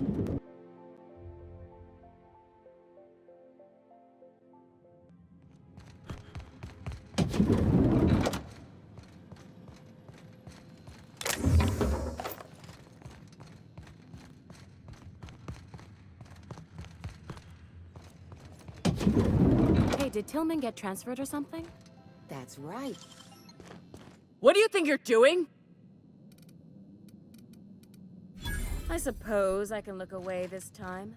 Hey, did Tillman get transferred or something? That's right. What do you think you're doing? I suppose I can look away this time.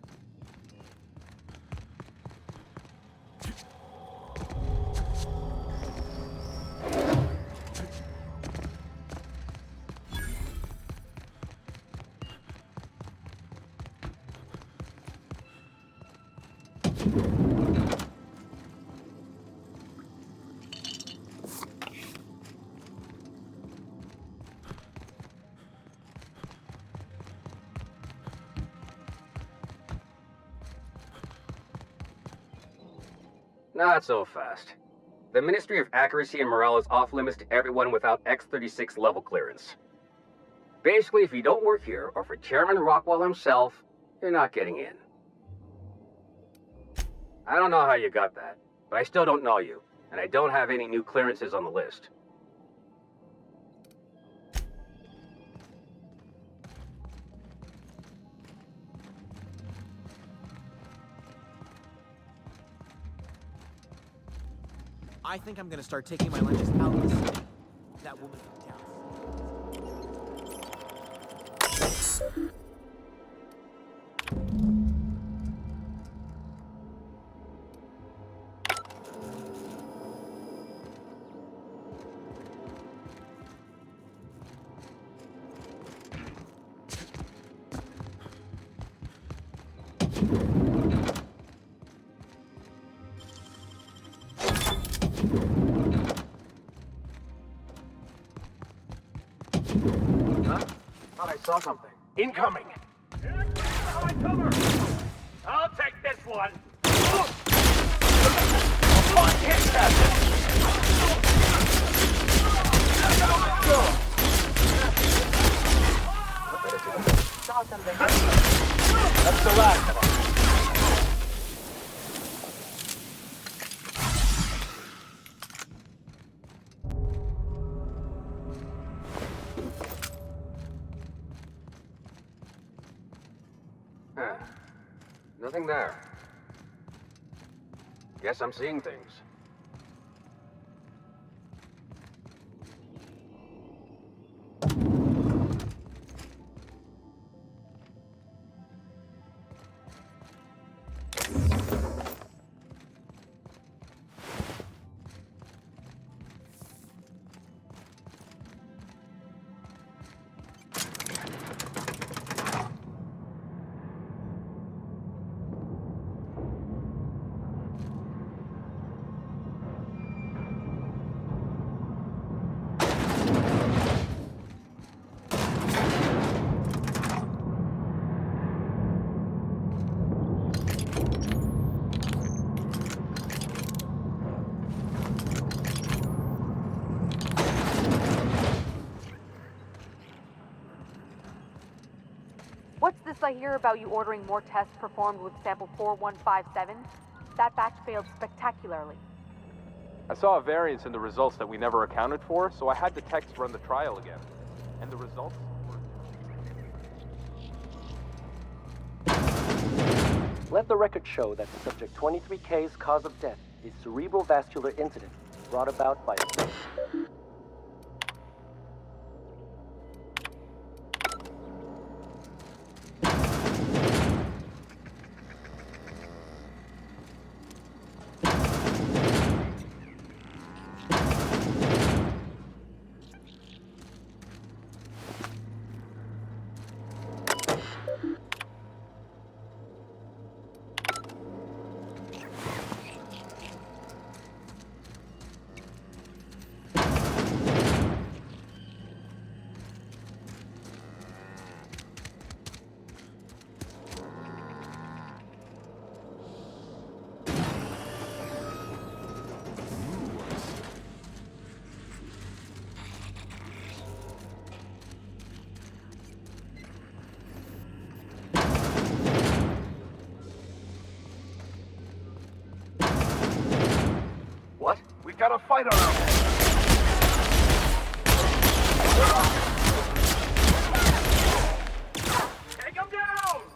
Not so fast. The Ministry of Accuracy and Morale is off limits to everyone without X-36 level clearance. Basically, if you don't work here, or for Chairman Rockwell himself, you're not getting in. I don't know how you got that, but I still don't know you, and I don't have any new clearances on the list. I think I'm gonna start taking my lunches out of the city. That woman from town. Thought I saw something. Incoming! Cover! I'll take this one! One hit, Captain! That's the last of them. Nothing there. Guess I'm seeing things. What's this I hear about you ordering more tests performed with sample 4157? That batch failed spectacularly. I saw a variance in the results that we never accounted for, so I had the techs run the trial again. And the results were... Let the record show that subject 23K's cause of death is cerebral vascular incident brought about by... got a fighter out there. Take him down!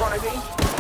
front of me.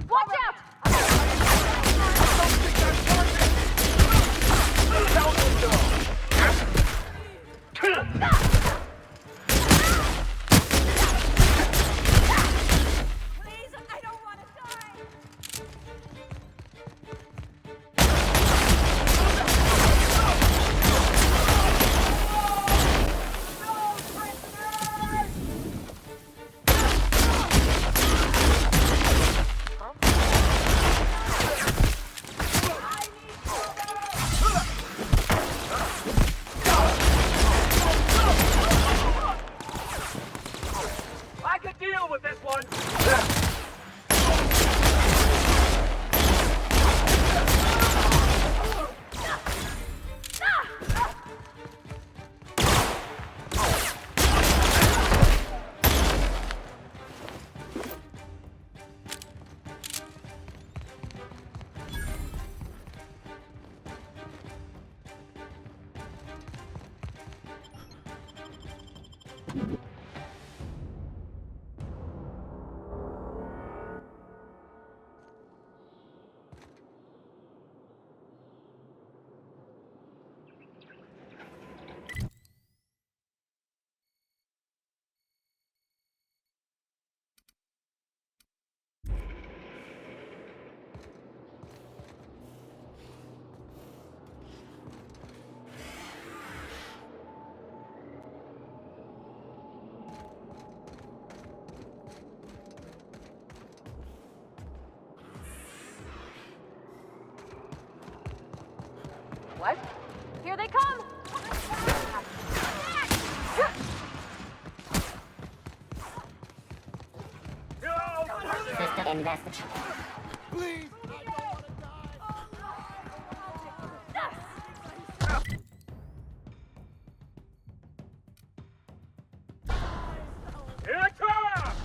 Watch out! Please, I don't want to die. I could deal with this one. What? Here they come! No! Investigation. Please! Here it comes!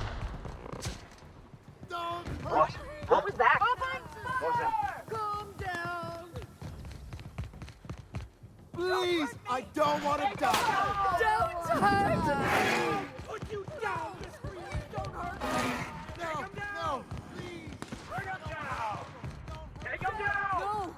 What was that? Calm down! Please! I don't want to die! Don't hurt! Put you down, Miss Green! Don't hurt me! No, no, please! Bring him down! Take him down! No!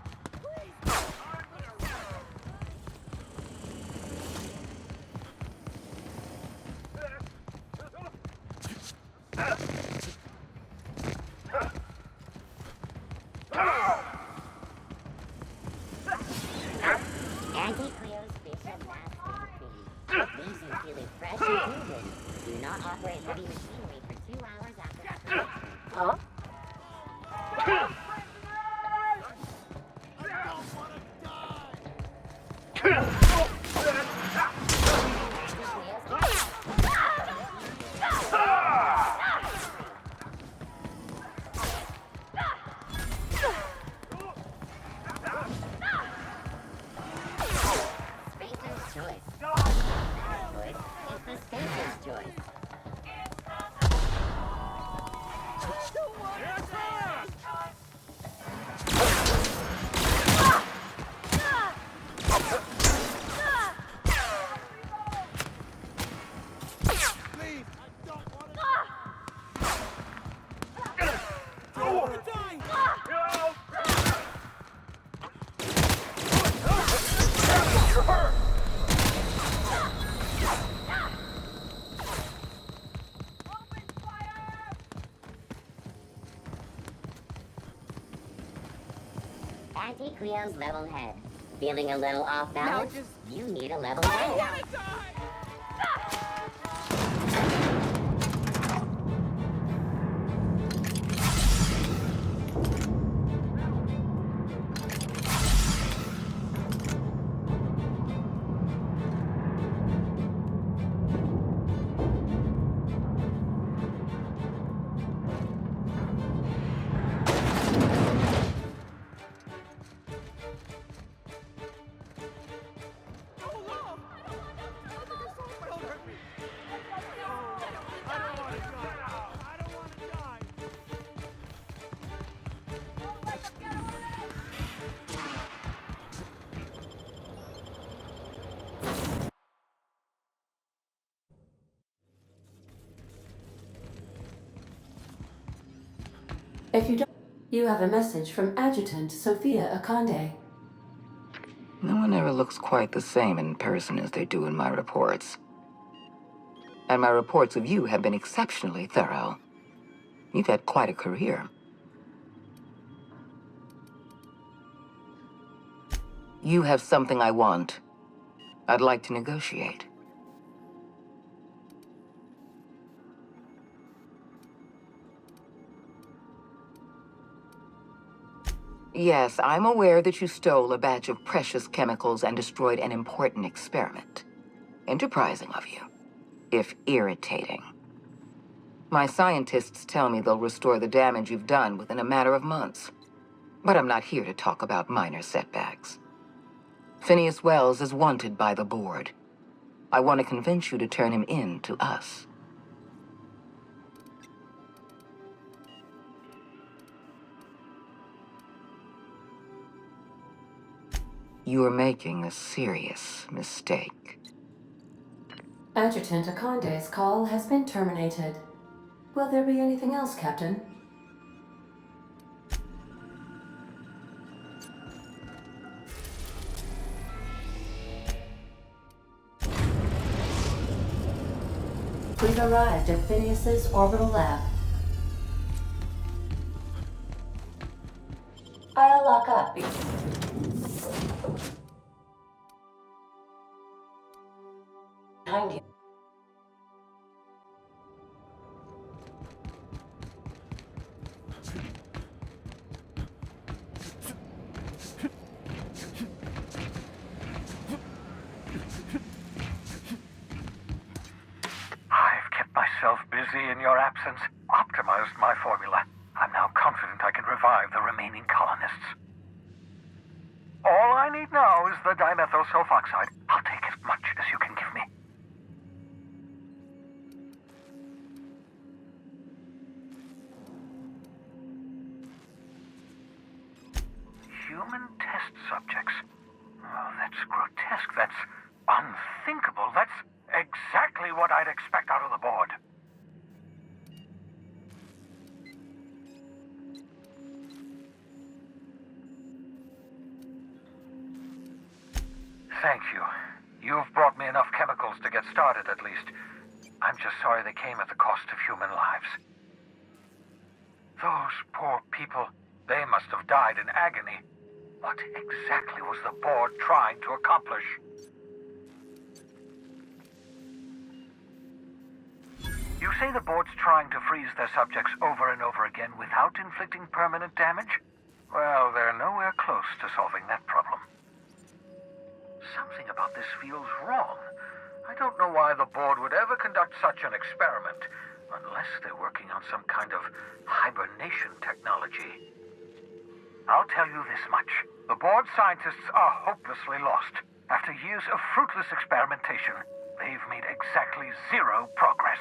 Anti-cryospatial mass feed. Leaves you feeling fresh and moving. Do not operate heavy machinery for 2 hours after operation. Huh? I don't want to die! Cleo's level head. Feeling a little off balance? just- You need a level head. die! If you don't, you have a message from Adjutant Sophia Akande. No one ever looks quite the same in person as they do in my reports. And my reports of you have been exceptionally thorough. You've had quite a career. You have something I want. I'd like to negotiate. Yes, I'm aware that you stole a batch of precious chemicals and destroyed an important experiment. Enterprising of you, if irritating. My scientists tell me they'll restore the damage you've done within a matter of months. But I'm not here to talk about minor setbacks. Phineas Wells is wanted by the board. I want to convince you to turn him in to us. You're making a serious mistake. Adjutant Akande's call has been terminated. Will there be anything else, Captain? We've arrived at Phineas's orbital lab. I'll lock up. Behind you. I've kept myself busy in your absence, optimized my formula. I'm now confident I can revive the remaining colonists. All I need now is the dimethyl sulfoxide. I'll take as much as you can give me. Human test subjects. Oh, that's grotesque. That's unthinkable. That's exactly what I'd expect out of the board. Thank you. You've brought me enough chemicals to get started, at least. I'm just sorry they came at the cost of human lives. Those poor people, they must have died in agony. What exactly was the board trying to accomplish? You say the board's trying to freeze their subjects over and over again without inflicting permanent damage? Well, they're nowhere close to solving that problem. Something about this feels wrong. I don't know why the board would ever conduct such an experiment, unless they're working on some kind of hibernation technology. I'll tell you this much. The board scientists are hopelessly lost. After years of fruitless experimentation, they've made exactly zero progress.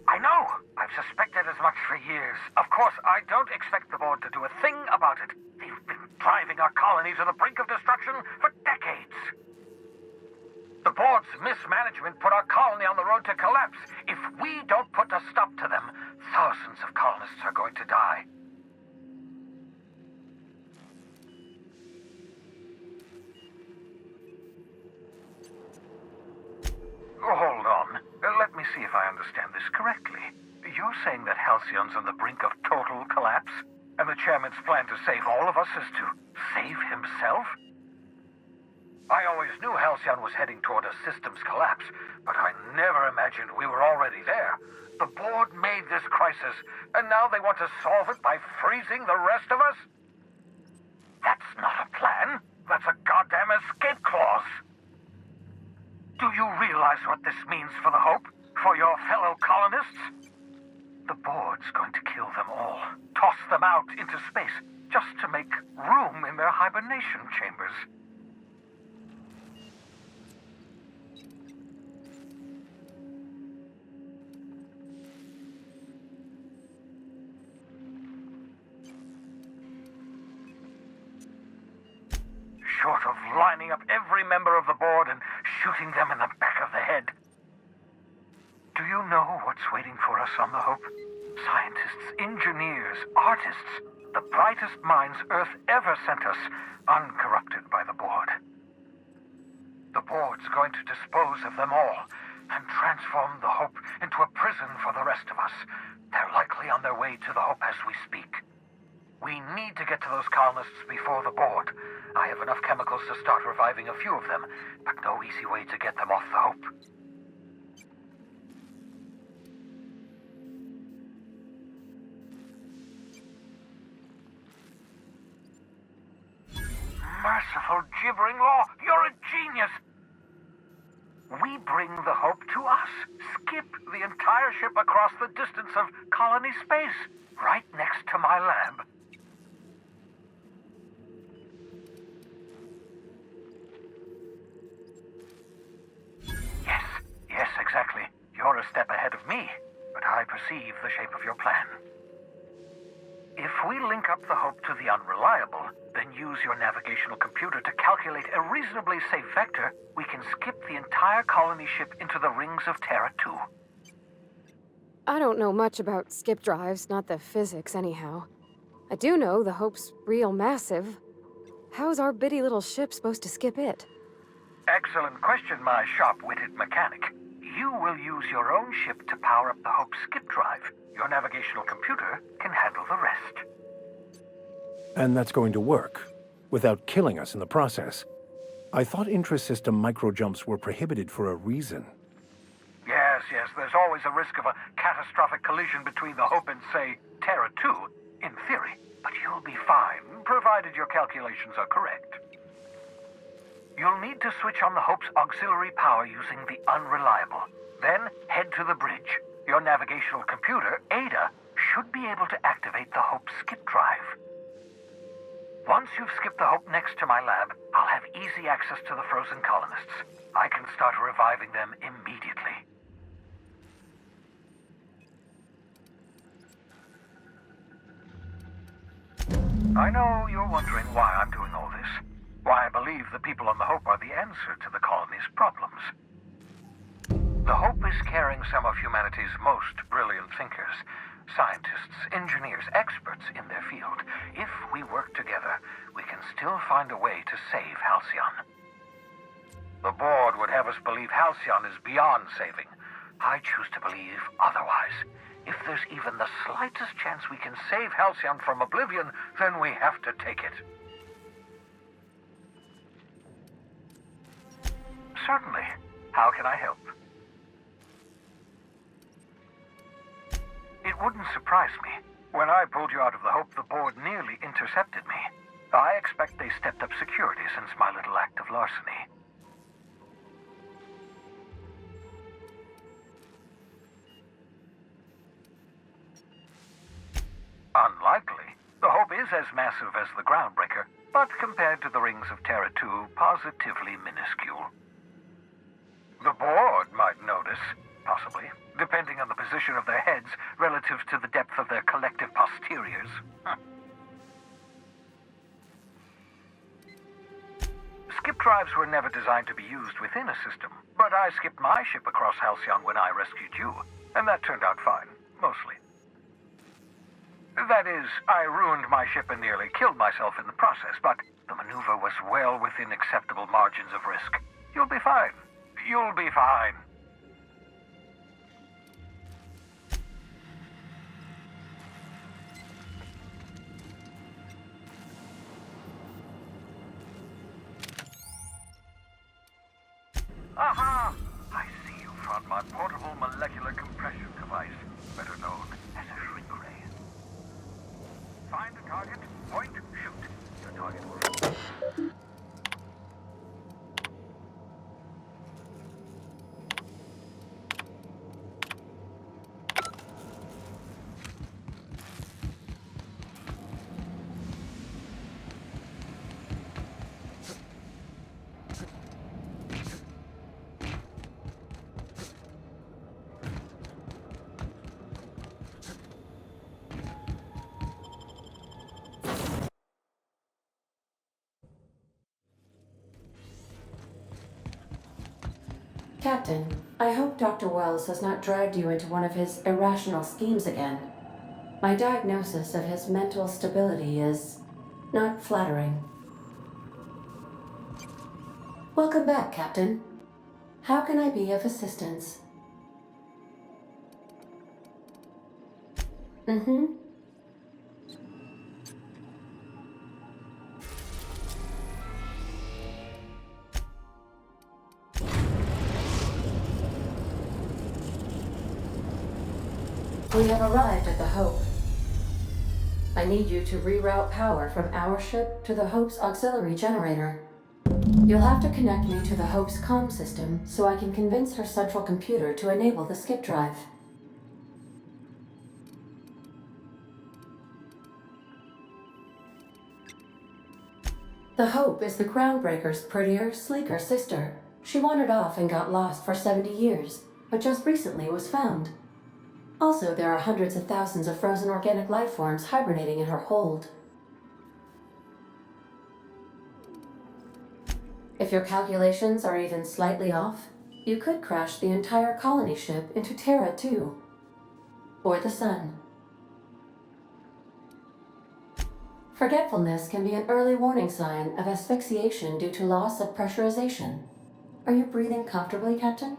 I know! I've suspected as much for years. Of course, I don't expect the board to do a thing about it. They've been driving our colony to the brink of destruction for decades. The board's mismanagement put our colony on the road to collapse. If we don't put a stop to them, thousands of colonists are going to die. Hold on. Let me see if I understand this correctly. You're saying that Halcyon's on the brink of total collapse, and the chairman's plan to save all of us is to save himself? I always knew Halcyon was heading toward a systems collapse, but I never imagined we were already there. The board made this crisis, and now they want to solve it by freezing the rest of us? That's not a plan. That's a goddamn escape clause. Do you realize what this means for the Hope? For your fellow colonists? The board's going to kill them all. Toss them out into space, just to make room in their hibernation chambers. Short of lining up every member of the board and shooting them in the back of the head. Do you know what's waiting for us on the Hope? Scientists, engineers, artists, the brightest minds Earth ever sent us, uncorrupted by the board. The board's going to dispose of them all and transform the Hope into a prison for the rest of us. They're likely on their way to the Hope as we speak. We need to get to those colonists before the board. I have enough chemicals to start reviving a few of them, but no easy way to get them off the Hope. Merciful gibbering law, you're a genius! We bring the Hope to us. Skip the entire ship across the distance of colony space, right next to my lab. Yes, exactly. You're a step ahead of me, but I perceive the shape of your plan. If we link up the Hope to the Unreliable, then use your navigational computer to calculate a reasonably safe vector, we can skip the entire colony ship into the rings of Terra 2. I don't know much about skip drives, not the physics anyhow. I do know the Hope's real massive. How's our bitty little ship supposed to skip it? Excellent question, my sharp-witted mechanic. You will use your own ship to power up the Hope's skip drive. Your navigational computer can handle the rest. And that's going to work, without killing us in the process. I thought intra-system micro-jumps were prohibited for a reason. Yes, there's always a risk of a catastrophic collision between the Hope and, say, Terra 2, in theory. But you'll be fine, provided your calculations are correct. You'll need to switch on the Hope's auxiliary power using the Unreliable. Then head to the bridge. Your navigational computer, Ada, should be able to activate the Hope's skip drive. Once you've skipped the Hope next to my lab, I'll have easy access to the frozen colonists. I can start reviving them immediately. I know you're wondering why I'm doing all this. Why I believe the people on the Hope are the answer to the colony's problems. The Hope is carrying some of humanity's most brilliant thinkers. Scientists, engineers, experts in their field. If we work together, we can still find a way to save Halcyon. The board would have us believe Halcyon is beyond saving. I choose to believe otherwise. If there's even the slightest chance we can save Halcyon from oblivion, then we have to take it. Certainly. How can I help? It wouldn't surprise me. When I pulled you out of the Hope, the board nearly intercepted me. I expect they stepped up security since my little act of larceny. Unlikely. The Hope is as massive as the Groundbreaker, but compared to the rings of Terra 2, positively minuscule. The board might notice, possibly, depending on the position of their heads relative to the depth of their collective posteriors. Skip drives were never designed to be used within a system, but I skipped my ship across Halcyon when I rescued you, and that turned out fine, mostly. That is, I ruined my ship and nearly killed myself in the process, but the maneuver was well within acceptable margins of risk. You'll be fine. You'll be fine. my portable molecular compression device, better known as a shrink ray. Find the target, point, shoot. The target will... Captain, I hope Dr. Wells has not dragged you into one of his irrational schemes again. My diagnosis of his mental stability is not flattering. Welcome back, Captain. How can I be of assistance? Mm-hmm. We have arrived at the Hope. I need you to reroute power from our ship to the Hope's auxiliary generator. You'll have to connect me to the Hope's comm system so I can convince her central computer to enable the skip drive. The Hope is the Groundbreaker's prettier, sleeker sister. She wandered off and got lost for 70 years, but just recently was found. Also, there are hundreds of thousands of frozen organic life forms hibernating in her hold. If your calculations are even slightly off, you could crash the entire colony ship into Terra too. Or the sun. Forgetfulness can be an early warning sign of asphyxiation due to loss of pressurization. Are you breathing comfortably, Captain?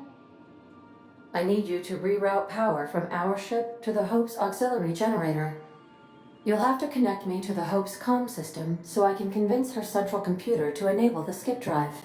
I need you to reroute power from our ship to the Hope's auxiliary generator. You'll have to connect me to the Hope's comm system so I can convince her central computer to enable the skip drive.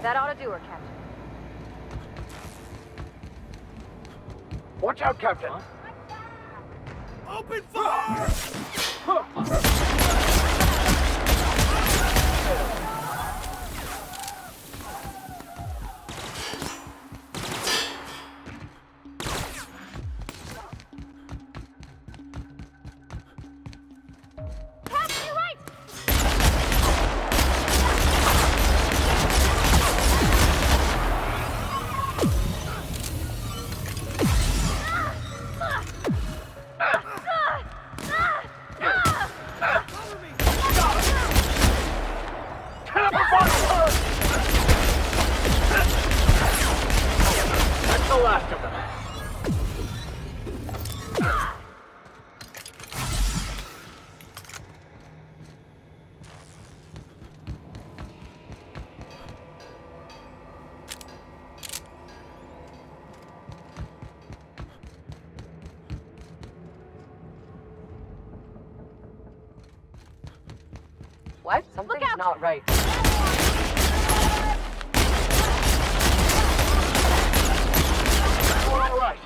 That ought to do her, Captain. Watch out, Captain! Open fire! What? Something's not right. We're all right.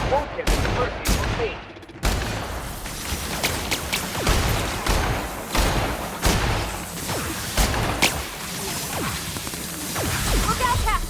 Won't give me the mercy for me. Look out, Cap!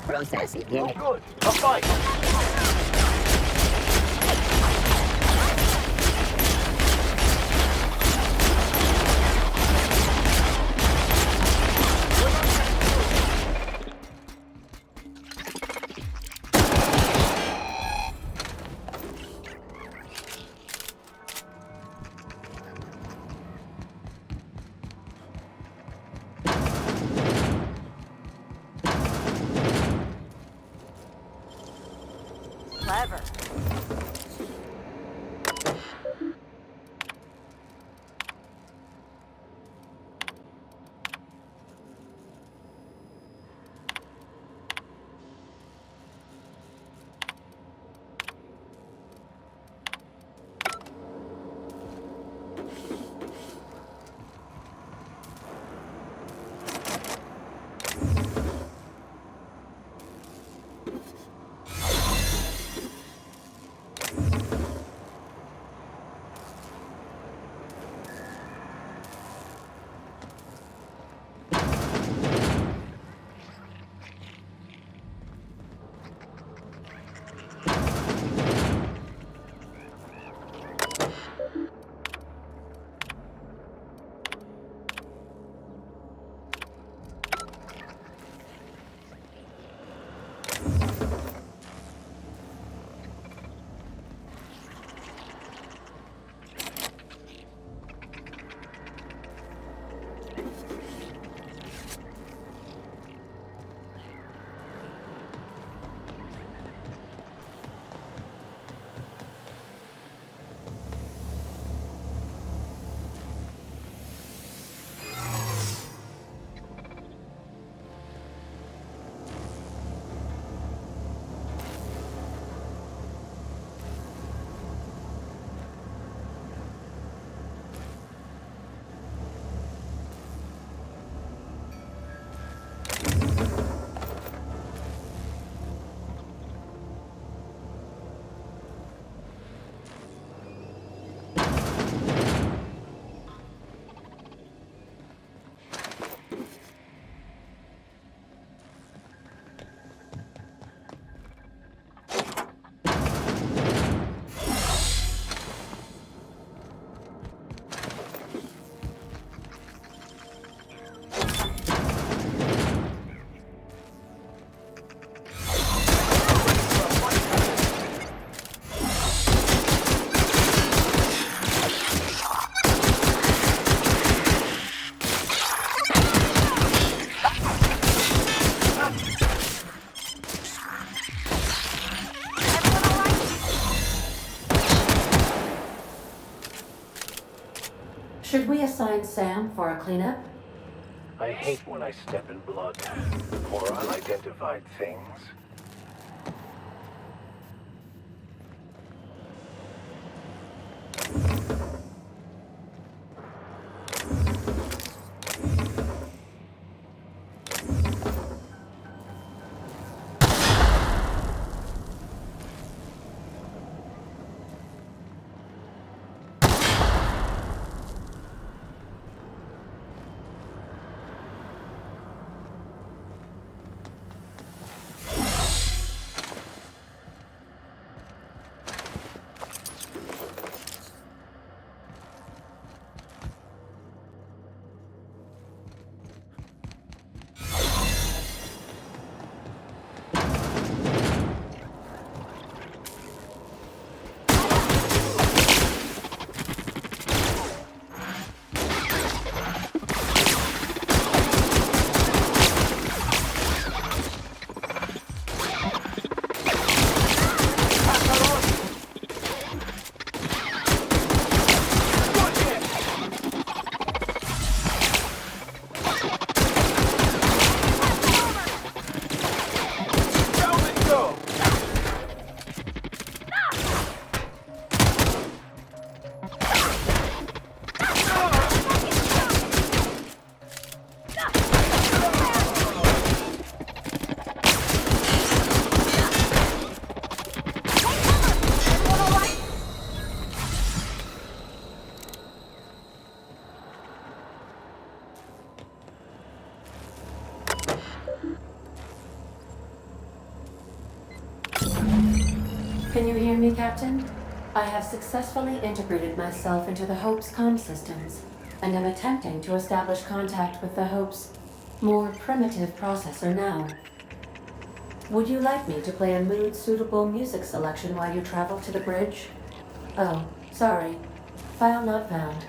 Processing. Oh, good. A fight. Clever. Should we assign Sam for a cleanup? I hate when I step in blood or unidentified things. Can you hear me, Captain? I have successfully integrated myself into the Hope's comm systems, and am attempting to establish contact with the Hope's more primitive processor now. Would you like me to play a mood-suitable music selection while you travel to the bridge? Oh, sorry. File not found.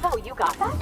Oh, you got that?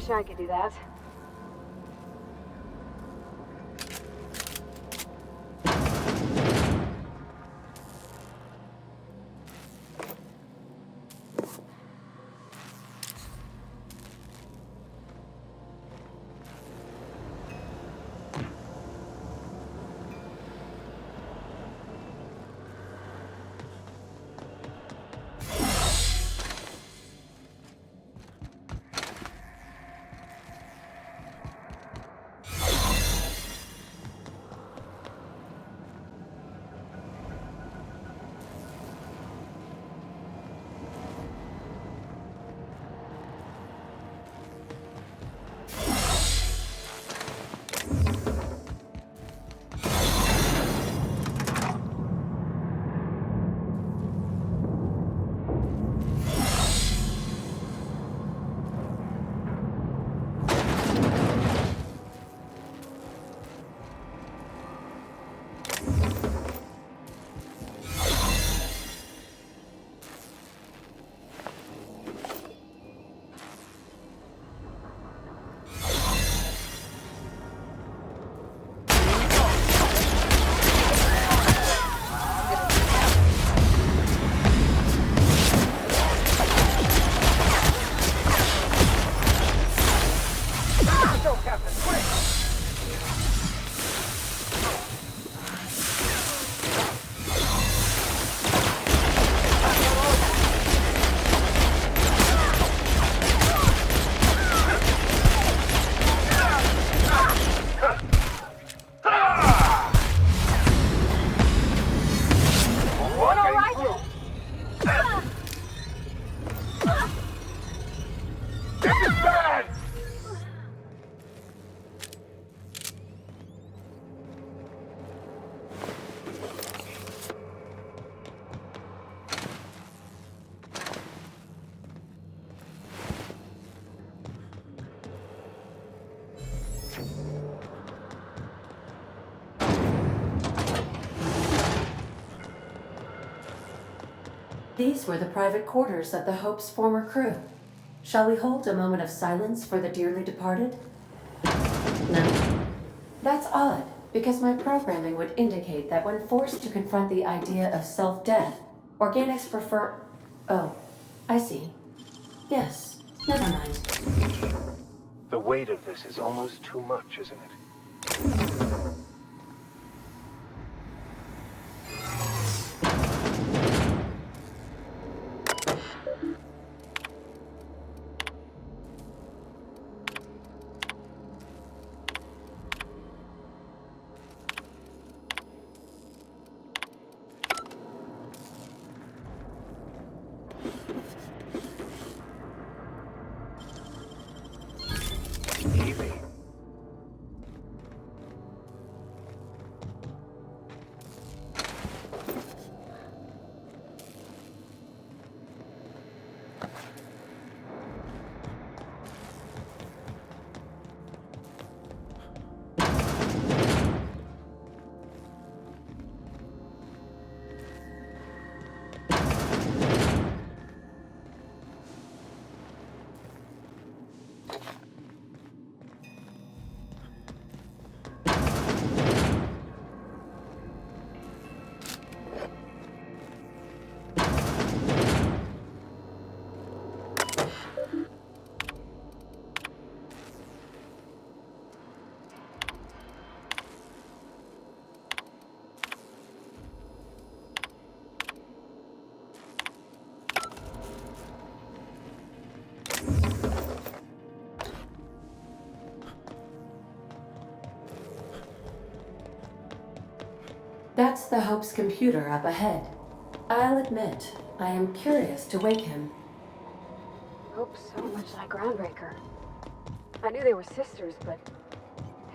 Wish I could do that. These were the private quarters of the Hope's former crew. Shall we hold a moment of silence for the dearly departed? No. That's odd, because my programming would indicate that when forced to confront the idea of self-death, organics prefer... Oh, I see. Yes, never mind. The weight of this is almost too much, isn't it? That's the Hope's computer up ahead. I'll admit, I am curious to wake him. Hope's so much like Groundbreaker. I knew they were sisters, but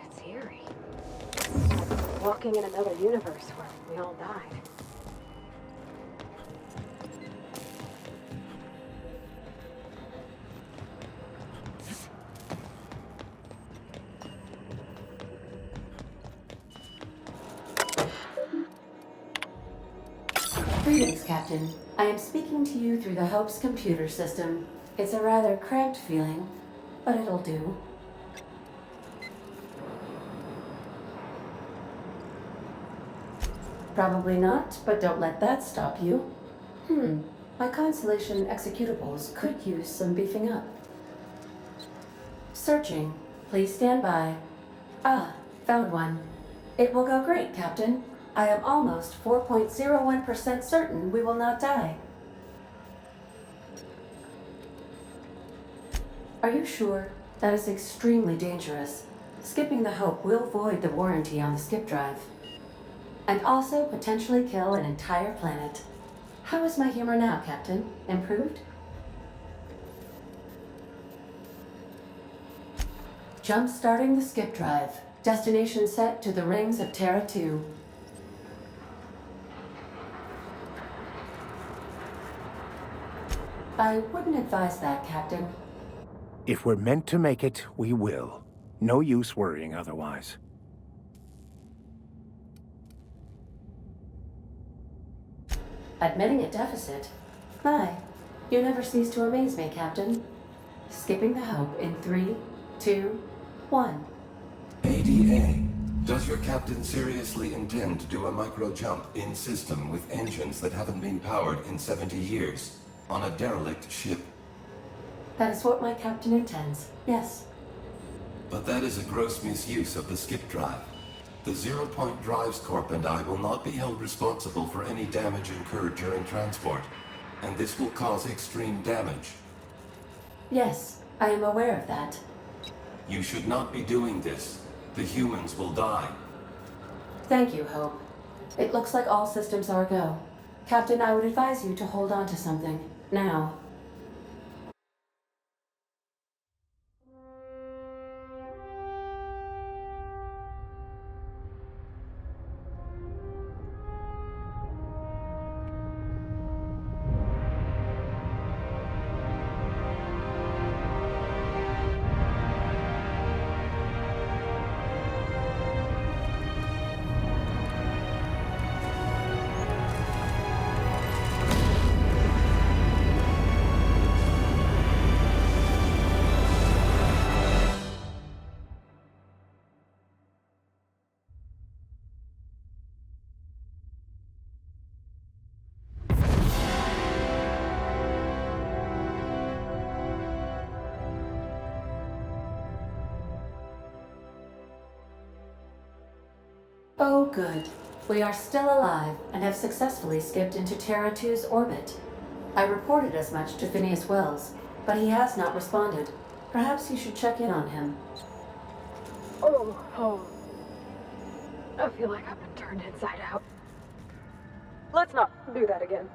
that's eerie. Like walking in another universe where we all died. Greetings, Captain. I am speaking to you through the Hope's computer system. It's a rather cramped feeling. but it'll do. Probably not, but don't let that stop you. My Constellation executables could use some beefing up. Searching. Please stand by. Ah, found one. It will go great, Captain. I am almost 4.01% certain we will not die. Are you sure? That is extremely dangerous. Skipping the Hope will void the warranty on the skip drive. And also potentially kill an entire planet. How is my humor now, Captain? Improved? Jump-starting the skip drive. Destination set to the rings of Terra 2. I wouldn't advise that, Captain. If we're meant to make it, we will. No use worrying otherwise. Admitting a deficit? My, you never cease to amaze me, Captain. Skipping the Hope in 3, 2, 1. ADA, does your captain seriously intend to do a micro-jump in system with engines that haven't been powered in 70 years on a derelict ship? That is what my captain intends, yes. But that is a gross misuse of the skip drive. The Zero Point Drives Corp and I will not be held responsible for any damage incurred during transport, and this will cause extreme damage. Yes, I am aware of that. You should not be doing this. The humans will die. Thank you, Hope. It looks like all systems are go. Captain, I would advise you to hold on to something. Now. Oh, good. We are still alive and have successfully skipped into Terra 2's orbit. I reported as much to Phineas Wells, but he has not responded. Perhaps you should check in on him. Oh. I feel like I've been turned inside out. Let's not do that again.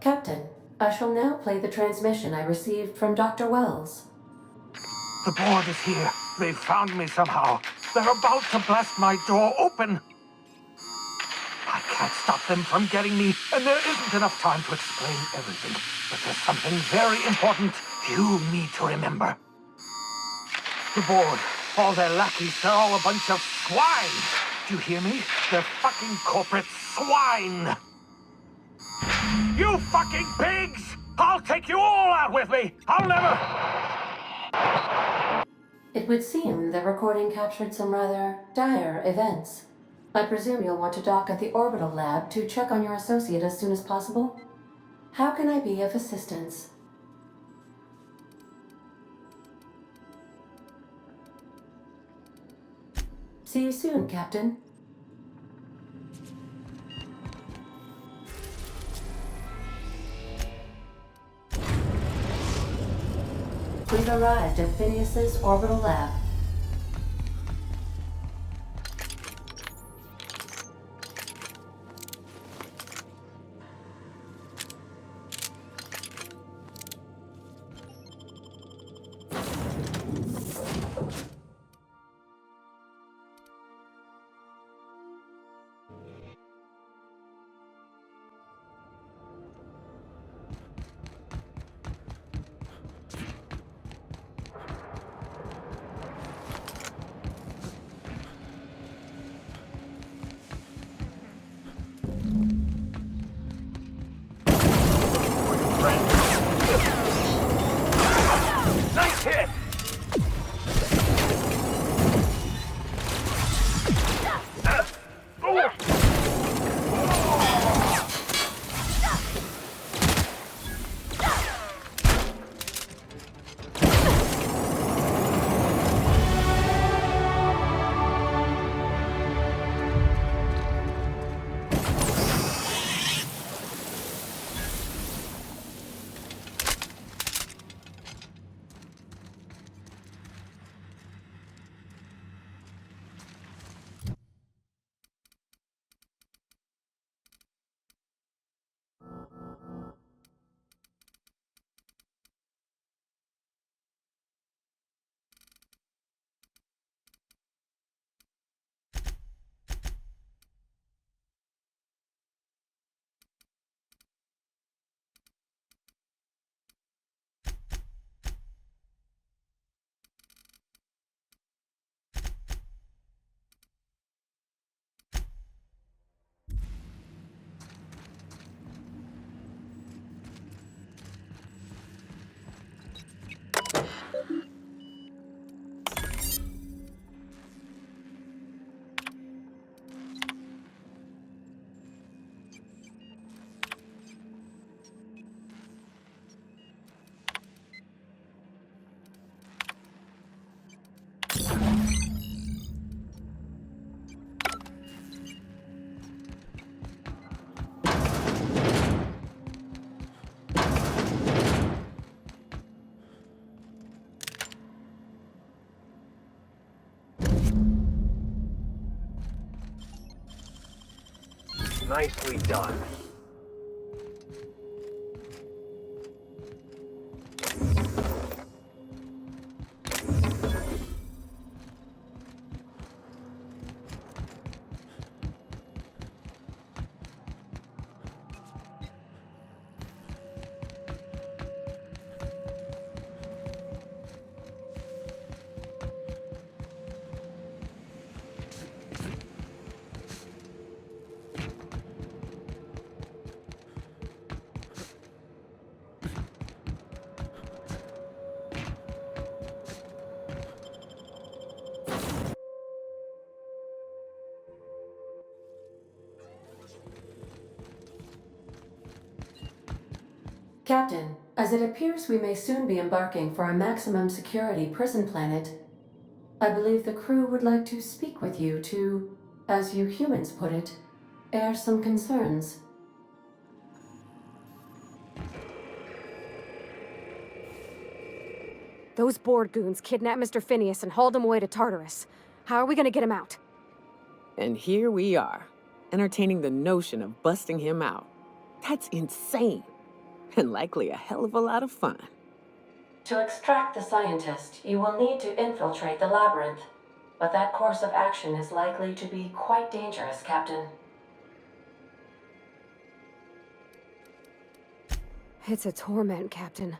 Captain, I shall now play the transmission I received from Dr. Wells. The board is here. They've found me somehow. They're about to blast my door open. can't stop them from getting me, and there isn't enough time to explain everything. But there's something very important you need to remember. The board, all their lackeys, they're all a bunch of swine. Do you hear me? They're fucking corporate swine. You fucking pigs! I'll take you all out with me! I'll never... It would seem the recording captured some rather dire events. I presume you'll want to dock at the orbital lab to check on your associate as soon as possible? How can I be of assistance? See you soon, Captain. We've arrived at Phineas's orbital lab. Nice hit! Nicely done. Captain, as it appears we may soon be embarking for a maximum security prison planet, I believe the crew would like to speak with you to, as you humans put it, air some concerns. Those board goons kidnapped Mr. Phineas and hauled him away to Tartarus. How are we gonna get him out? And here we are, entertaining the notion of busting him out. That's insane. And likely a hell of a lot of fun. To extract the scientist, you will need to infiltrate the labyrinth. But that course of action is likely to be quite dangerous, Captain. It's a torment, Captain.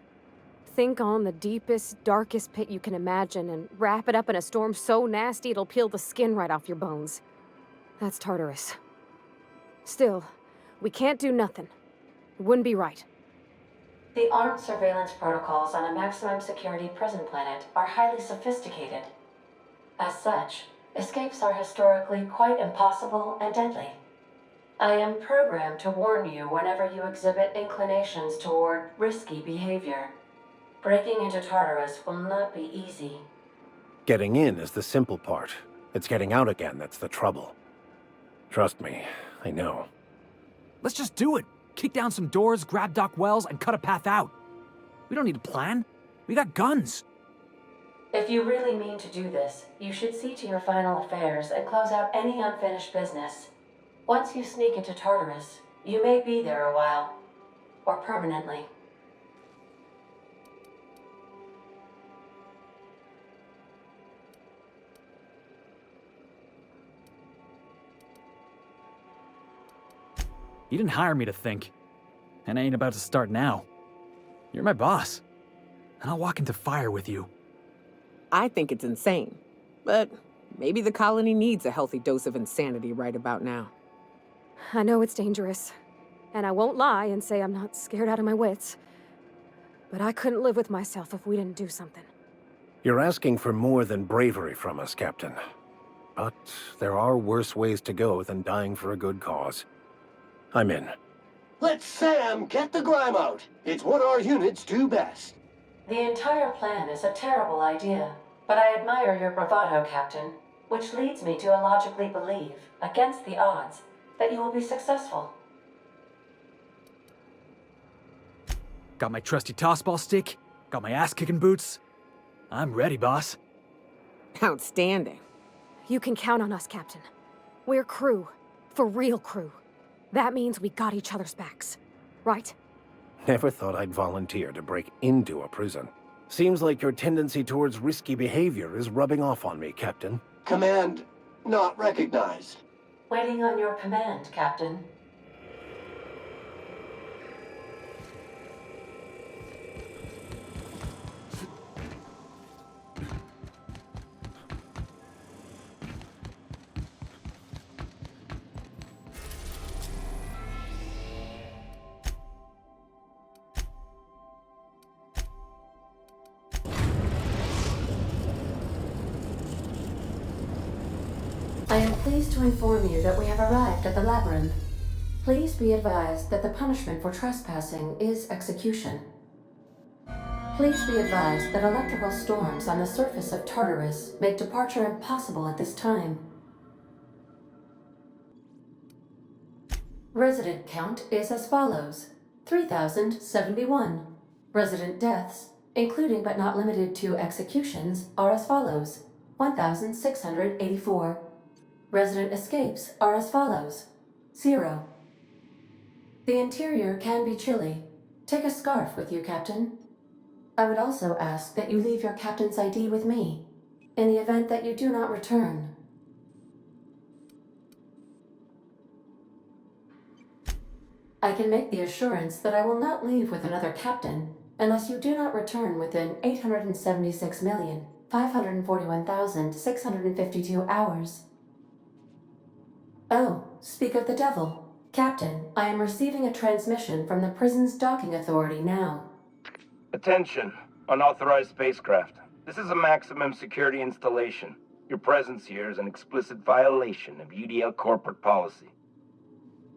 Think on the deepest, darkest pit you can imagine and wrap it up in a storm so nasty it'll peel the skin right off your bones. That's Tartarus. Still, we can't do nothing. It wouldn't be right. The armed surveillance protocols on a maximum security prison planet are highly sophisticated. As such, escapes are historically quite impossible and deadly. I am programmed to warn you whenever you exhibit inclinations toward risky behavior. Breaking into Tartarus will not be easy. Getting in is the simple part. It's getting out again that's the trouble. Trust me, I know. Let's just do it. Kick down some doors, grab Doc Wells, and cut a path out. We don't need a plan. We got guns. If you really mean to do this, you should see to your final affairs and close out any unfinished business. Once you sneak into Tartarus, you may be there a while. Or permanently. You didn't hire me to think. And I ain't about to start now. You're my boss. And I'll walk into fire with you. I think it's insane. But maybe the colony needs a healthy dose of insanity right about now. I know it's dangerous. And I won't lie and say I'm not scared out of my wits. But I couldn't live with myself if we didn't do something. You're asking for more than bravery from us, Captain. But there are worse ways to go than dying for a good cause. I'm in. Let Sam get the grime out. It's what our units do best. The entire plan is a terrible idea, but I admire your bravado, Captain, which leads me to illogically believe, against the odds, that you will be successful. Got my trusty tossball stick, got my ass-kicking boots. I'm ready, boss. Outstanding. You can count on us, Captain. We're crew. For real crew. That means we got each other's backs. Right? Never thought I'd volunteer to break into a prison. Seems like your tendency towards risky behavior is rubbing off on me, Captain. Command not recognized. Waiting on your command, Captain. I am pleased to inform you that we have arrived at the labyrinth. Please be advised that the punishment for trespassing is execution. Please be advised that electrical storms on the surface of Tartarus make departure impossible at this time. Resident count is as follows: 3,071. Resident deaths, including but not limited to executions, are as follows: 1,684. Resident escapes are as follows: 0. The interior can be chilly. Take a scarf with you, Captain. I would also ask that you leave your captain's ID with me, in the event that you do not return. I can make the assurance that I will not leave with another captain unless you do not return within 876,541,652 hours. Oh, speak of the devil. Captain, I am receiving a transmission from the prison's docking authority now. Attention, unauthorized spacecraft. This is a maximum security installation. Your presence here is an explicit violation of UDL corporate policy.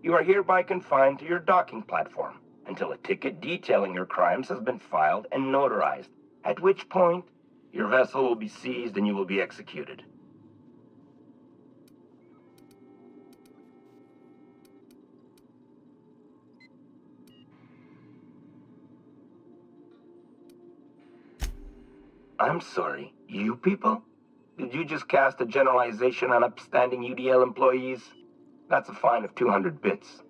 You are hereby confined to your docking platform until a ticket detailing your crimes has been filed and notarized, at which point your vessel will be seized and you will be executed. I'm sorry, you people? Did you just cast a generalization on upstanding UDL employees? That's a fine of 200 bits.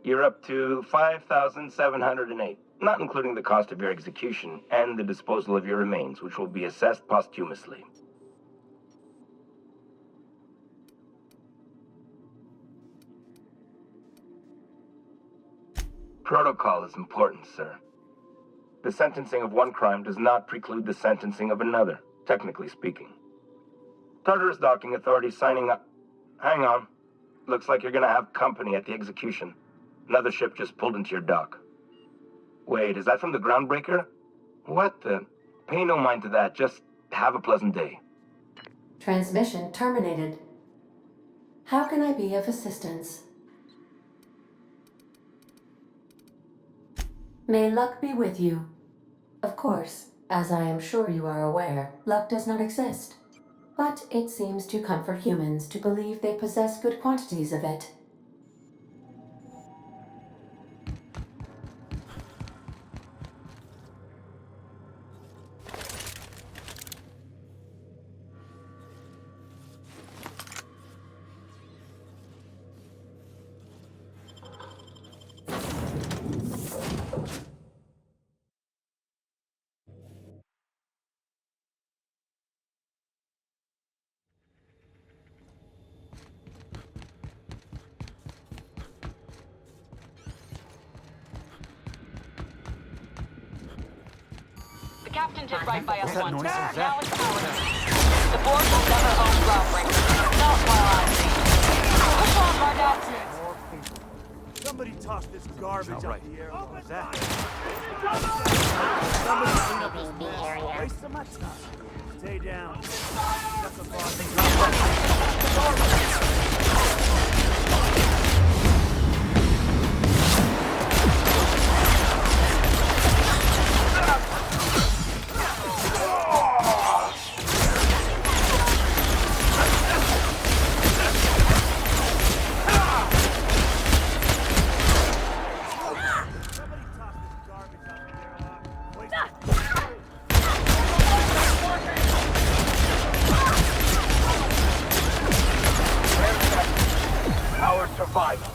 You're up to 5,708, not including the cost of your execution and the disposal of your remains, which will be assessed posthumously. Protocol is important, sir. The sentencing of one crime does not preclude the sentencing of another, technically speaking. Tartarus docking authorities signing up. Hang on. Looks like you're gonna have company at the execution. Another ship just pulled into your dock. Wait, is that from the Groundbreaker? What the? Pay no mind to that, just have a pleasant day. Transmission terminated. How can I be of assistance? May luck be with you. Of course, as I am sure you are aware, luck does not exist. But it seems to comfort humans to believe they possess good quantities of it. The captain did right by us What's that once. noise? What's that? Now it's ours. The board will never own Groundbreaker. Not while I see. Push on, Bardat. Somebody toss this garbage right. up the air. What's that? Somebody clean up Maybe this the mess. area. Waste of my time. Stay down. That's a boss. Our survival.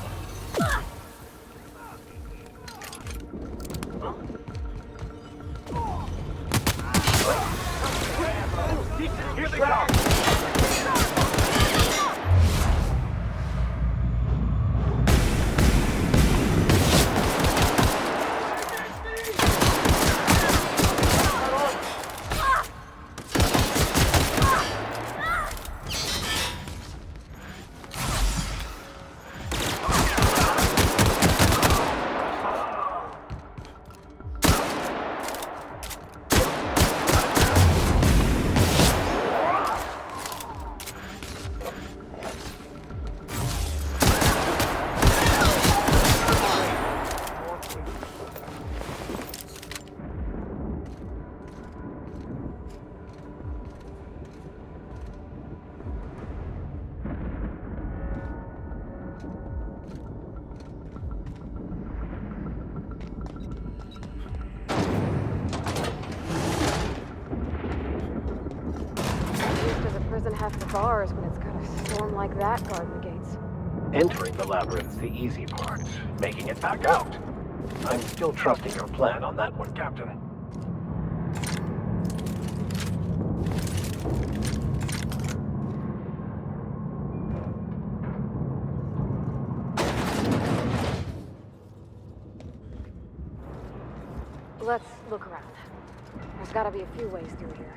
Here they come! Used as a prison half the bars when it's got a storm like that guarding the gates. Entering the labyrinth's the easy part. Making it back out. I'm still trusting your plan on that one, Captain. Let's look around. There's gotta be a few ways through here.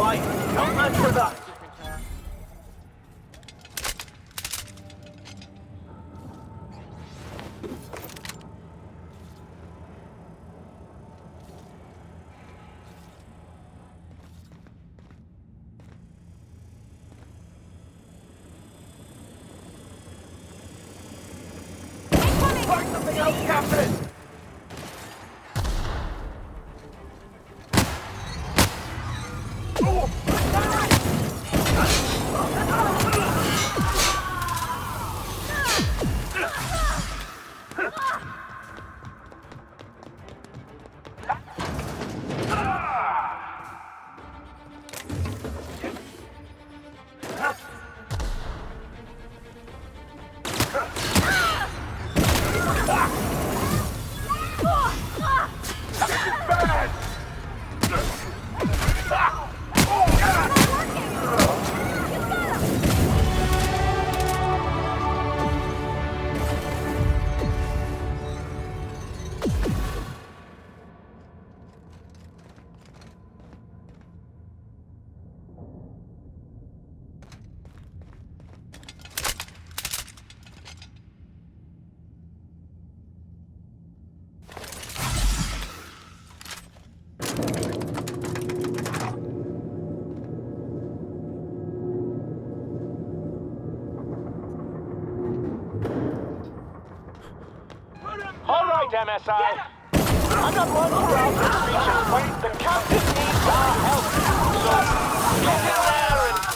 fight. Don't mess with us. Find something else, Captain! MSI. I'm not one for out the speeches, but the captain needs our help. So get in there and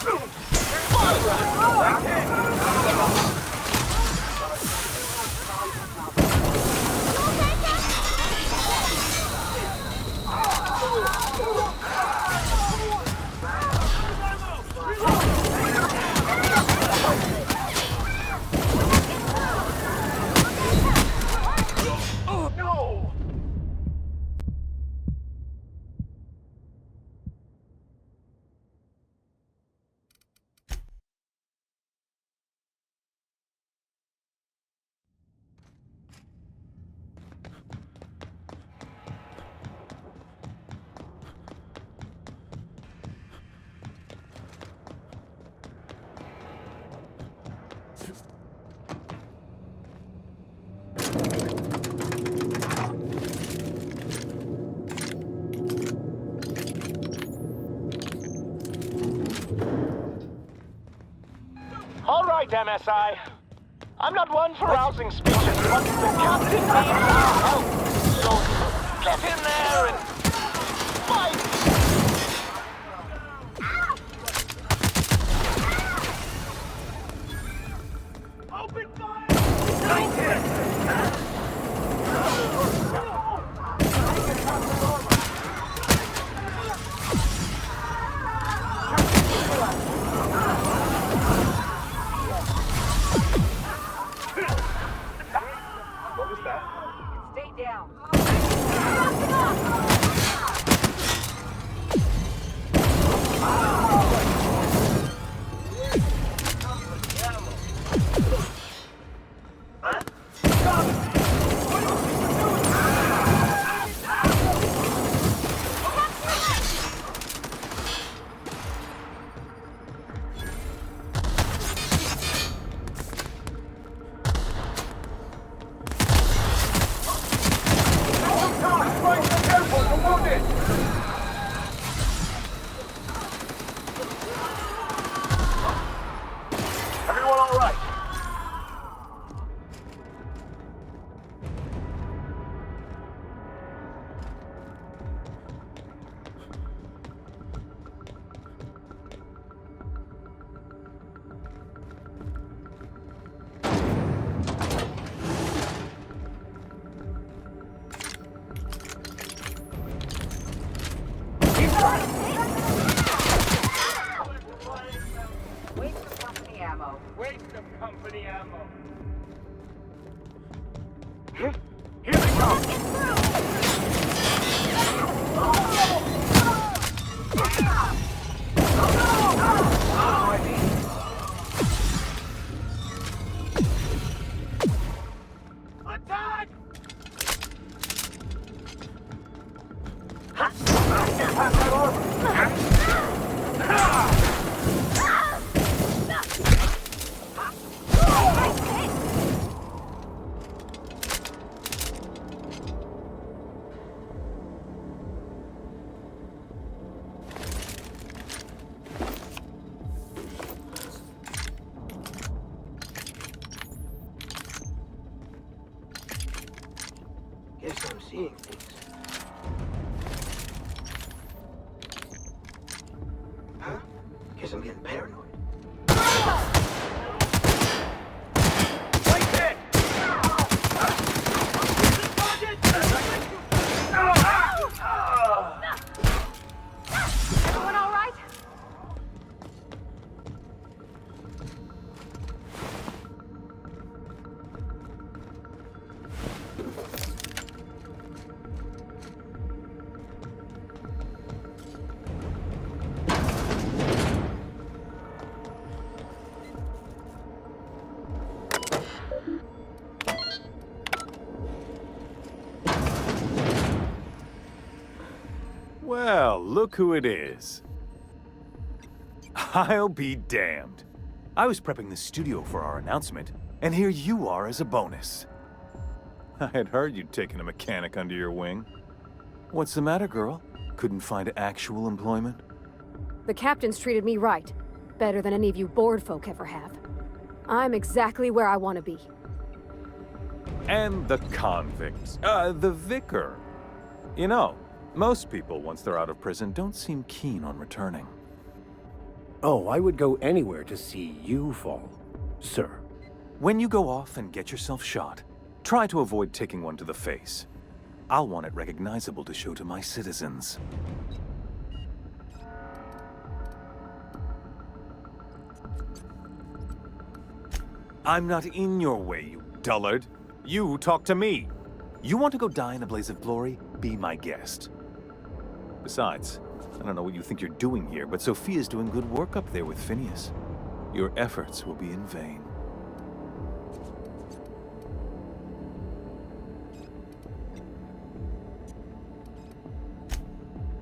MSI. I'm not one for rousing speeches, but the captain needs our help. So get in there and fight! Open fire! Guess I'm seeing things. Huh? Guess I'm getting paranoid. Everyone all right? Well, look who it is. I'll be damned. I was prepping the studio for our announcement, and here you are as a bonus. I had heard you'd taken a mechanic under your wing. What's the matter, girl? Couldn't find actual employment? The captain's treated me right. Better than any of you bored folk ever have. I'm exactly where I want to be. And the convicts. The vicar. You know, most people, once they're out of prison, don't seem keen on returning. Oh, I would go anywhere to see you fall, sir. When you go off and get yourself shot, try to avoid taking one to the face. I'll want it recognizable to show to my citizens. I'm not in your way, you dullard. You talk to me. You want to go die in a blaze of glory? Be my guest. Besides, I don't know what you think you're doing here, but Sophia's doing good work up there with Phineas. Your efforts will be in vain.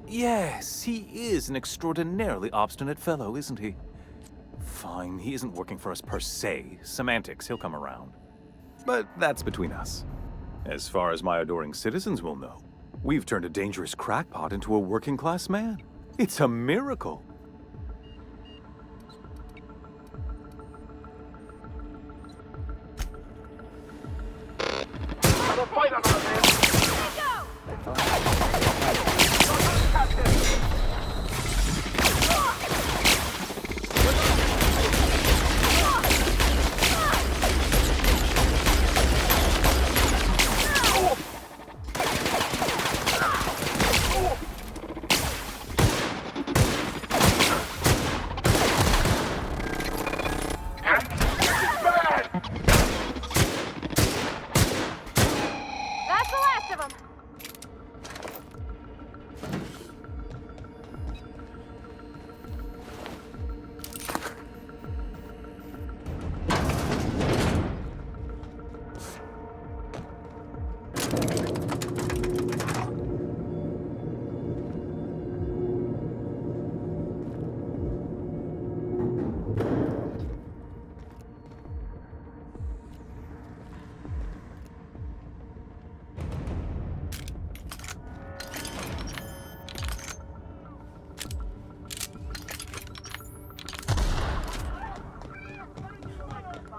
Yes, he is an extraordinarily obstinate fellow, isn't he? Fine, he isn't working for us per se. Semantics, he'll come around. But that's between us. As far as my adoring citizens will know, we've turned a dangerous crackpot into a working-class man. It's a miracle.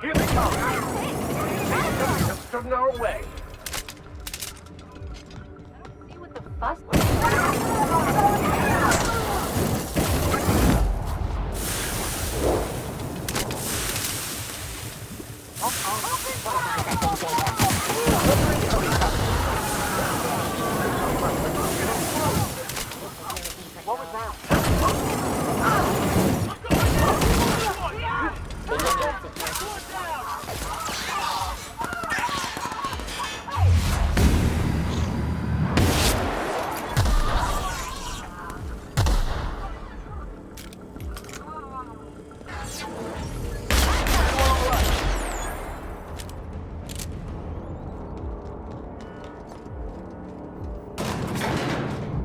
Here they come! Just stood in our way. See what the fuss? What was that?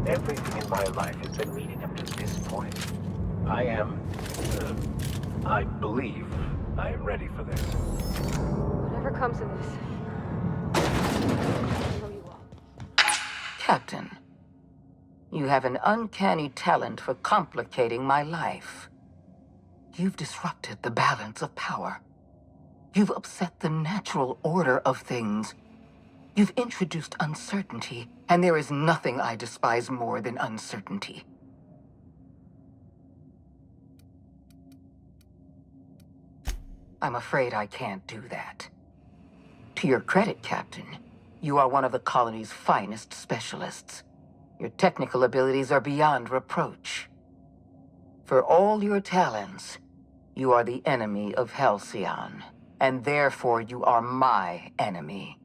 Everything in my life has been leading up to this point. I am... I believe I am ready for this. Whatever comes of this. I know you will. Captain, you have an uncanny talent for complicating my life. You've disrupted the balance of power. You've upset the natural order of things. You've introduced uncertainty, and there is nothing I despise more than uncertainty. I'm afraid I can't do that. To your credit, Captain, you are one of the colony's finest specialists. Your technical abilities are beyond reproach. For all your talents, you are the enemy of Halcyon, and therefore you are my enemy.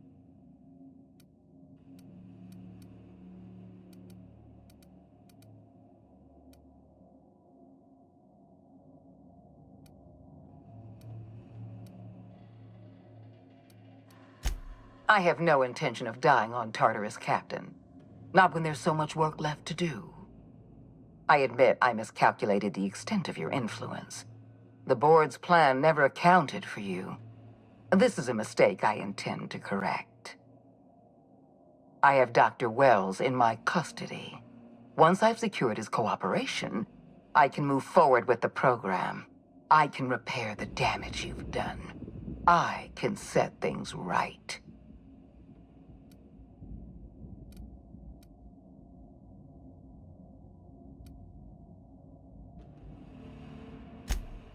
I have no intention of dying on Tartarus, Captain. Not when there's so much work left to do. I admit I miscalculated the extent of your influence. The board's plan never accounted for you. This is a mistake I intend to correct. I have Dr. Wells in my custody. Once I've secured his cooperation, I can move forward with the program. I can repair the damage you've done. I can set things right.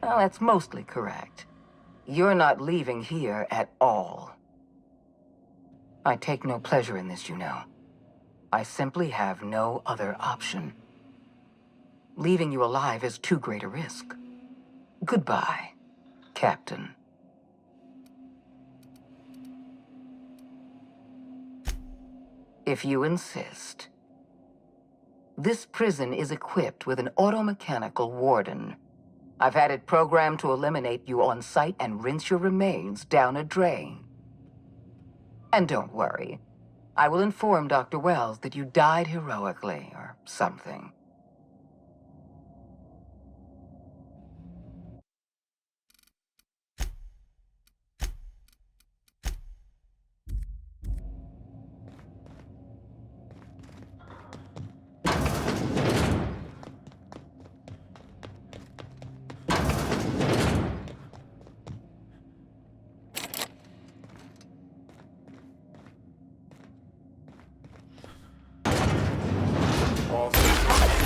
Well, that's mostly correct. You're not leaving here at all. I take no pleasure in this, you know. I simply have no other option. Leaving you alive is too great a risk. Goodbye, Captain. If you insist. This prison is equipped with an automechanical warden. I've had it programmed to eliminate you on sight and rinse your remains down a drain. And don't worry. I will inform Dr. Wells that you died heroically, or something. All systems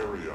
area.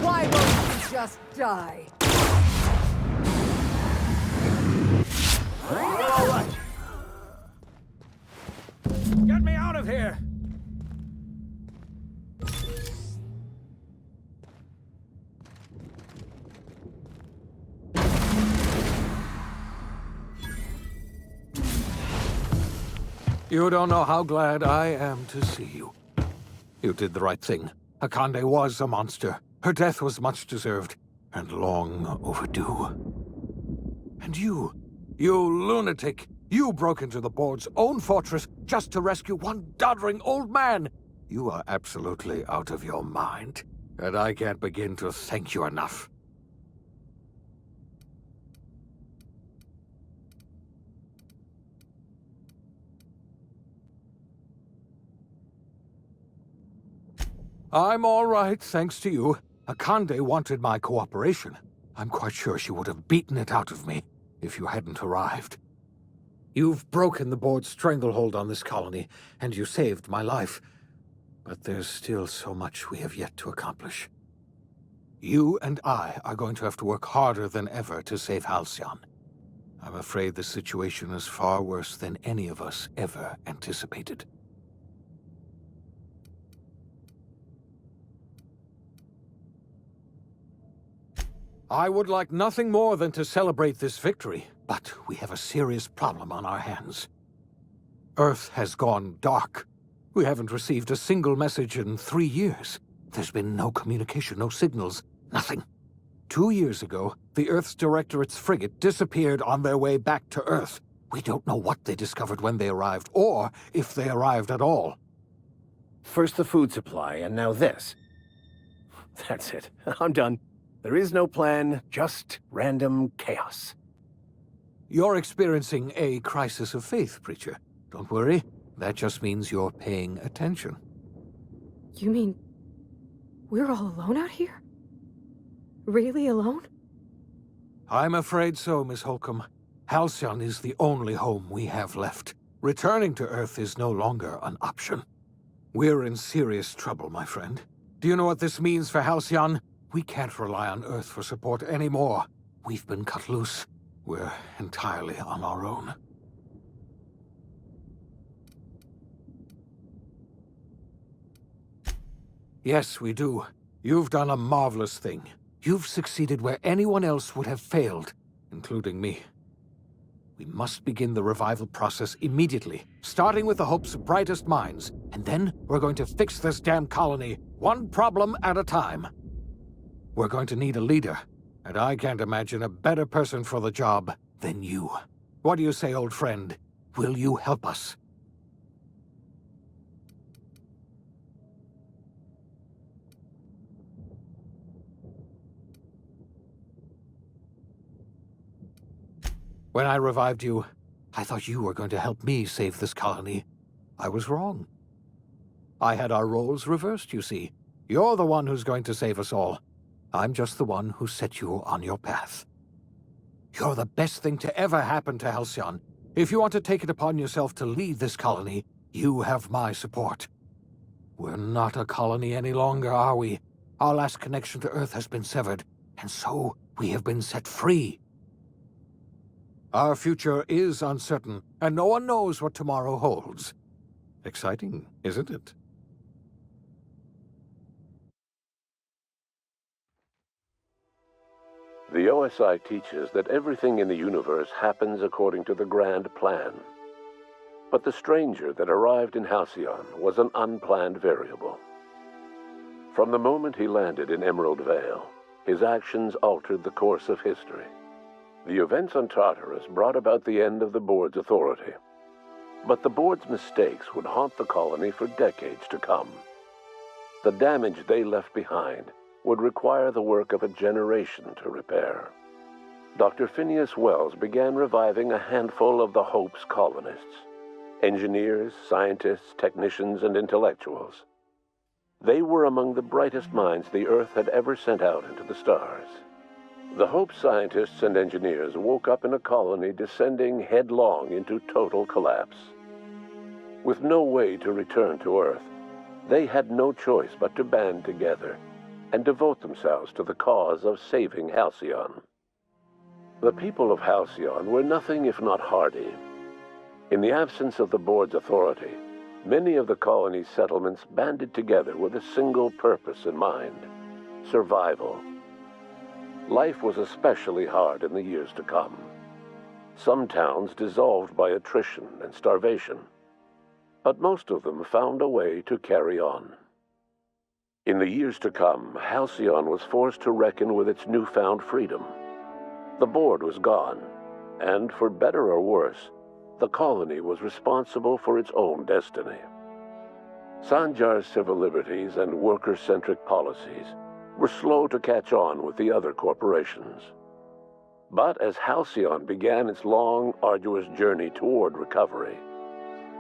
Why won't you just die? All right. Get me out of here! You don't know how glad I am to see you. You did the right thing. Akande was a monster. Her death was much deserved, and long overdue. And you lunatic, you broke into the board's own fortress just to rescue one doddering old man. You are absolutely out of your mind, and I can't begin to thank you enough. I'm all right, thanks to you. Akande wanted my cooperation. I'm quite sure she would have beaten it out of me if you hadn't arrived. You've broken the board's stranglehold on this colony, and you saved my life. But there's still so much we have yet to accomplish. You and I are going to have to work harder than ever to save Halcyon. I'm afraid the situation is far worse than any of us ever anticipated. I would like nothing more than to celebrate this victory, but we have a serious problem on our hands. Earth has gone dark. We haven't received a single message in 3 years. There's been no communication, no signals, nothing. 2 years ago, the Earth's Directorate's frigate disappeared on their way back to Earth. We don't know what they discovered when they arrived, or if they arrived at all. First the food supply, and now this. That's it. I'm done. There is no plan, just random chaos. You're experiencing a crisis of faith, Preacher. Don't worry. That just means you're paying attention. You mean we're all alone out here? Really alone? I'm afraid so, Miss Holcomb. Halcyon is the only home we have left. Returning to Earth is no longer an option. We're in serious trouble, my friend. Do you know what this means for Halcyon? We can't rely on Earth for support anymore. We've been cut loose. We're entirely on our own. Yes, we do. You've done a marvelous thing. You've succeeded where anyone else would have failed, including me. We must begin the revival process immediately, starting with the Hope's brightest minds, and then we're going to fix this damn colony, one problem at a time. We're going to need a leader, and I can't imagine a better person for the job than you. What do you say, old friend? Will you help us? When I revived you, I thought you were going to help me save this colony. I was wrong. I had our roles reversed, you see. You're the one who's going to save us all. I'm just the one who set you on your path. You're the best thing to ever happen to Halcyon. If you want to take it upon yourself to lead this colony, you have my support. We're not a colony any longer, are we? Our last connection to Earth has been severed, and so we have been set free. Our future is uncertain, and no one knows what tomorrow holds. Exciting, isn't it? The OSI teaches that everything in the universe happens according to the grand plan. But the stranger that arrived in Halcyon was an unplanned variable. From the moment he landed in Emerald Vale, his actions altered the course of history. The events on Tartarus brought about the end of the board's authority. But the board's mistakes would haunt the colony for decades to come. The damage they left behind would require the work of a generation to repair. Dr. Phineas Wells began reviving a handful of the Hope's colonists. Engineers, scientists, technicians, and intellectuals. They were among the brightest minds the Earth had ever sent out into the stars. The Hope scientists and engineers woke up in a colony descending headlong into total collapse. With no way to return to Earth, they had no choice but to band together and devote themselves to the cause of saving Halcyon. The people of Halcyon were nothing if not hardy. In the absence of the board's authority, many of the colony's settlements banded together with a single purpose in mind: survival. Life was especially hard in the years to come. Some towns dissolved by attrition and starvation, but most of them found a way to carry on. In the years to come, Halcyon was forced to reckon with its newfound freedom. The board was gone, and for better or worse, the colony was responsible for its own destiny. Sanjar's civil liberties and worker-centric policies were slow to catch on with the other corporations. But as Halcyon began its long, arduous journey toward recovery,